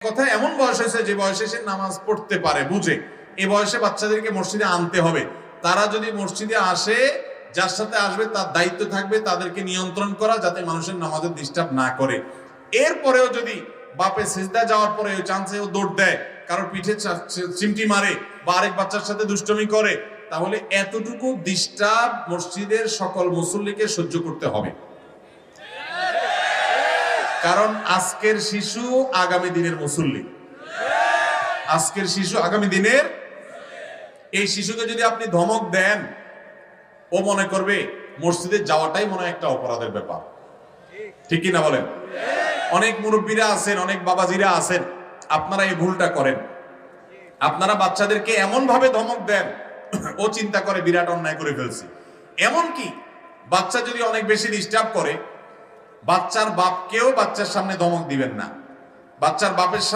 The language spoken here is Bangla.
কথা এমন বয়স হয়েছে যে বয়সে সে নামাজ পড়তে পারে, বুঝে, এই বয়সে বাচ্চাদেরকে মসজিদে আনতে হবে। তারা যদি মসজিদে আসে, যার সাথে আসবে তার দায়িত্ব থাকবে তাদেরকে নিয়ন্ত্রণ করা, যাতে মানুষের নামাজের ডিস্টার্ব না করে। এরপরেও যদি বাপে সিজদা যাওয়ার পরে ওই চান্সে ও দৌড় দেয়, কারোর পিঠে চিমটি মারে বা আরেক বাচ্চার সাথে দুষ্টমি করে, তাহলে এতটুকু ডিস্টার্ব মসজিদের সকল মুসল্লিকে সহ্য করতে হবে। কারণ আজকের শিশু আগামী দিনের মুসল্লি, আজকের শিশু আগামী দিনের। এই শিশুকে যদি আপনি ধমক দেন, ও মনে করবে মসজিদে যাওয়াটাই মনে হয় একটা অপরাধের ব্যাপার। ঠিক কি না বলেন? অনেক মুরব্বীরা আছেন, অনেক বাবাজিরা আছেন, আপনারা এই ভুলটা করেন। আপনারা বাচ্চাদেরকে এমন ভাবে ধমক দেন, ও চিন্তা করে বিরাট অন্যায় করে ফেলছি। এমনকি বাচ্চা যদি অনেক বেশি ডিস্টার্ব করে, বাচ্চার বাপকেও বাচ্চার সামনে ধমক দিবেন না। বাচ্চার বাপের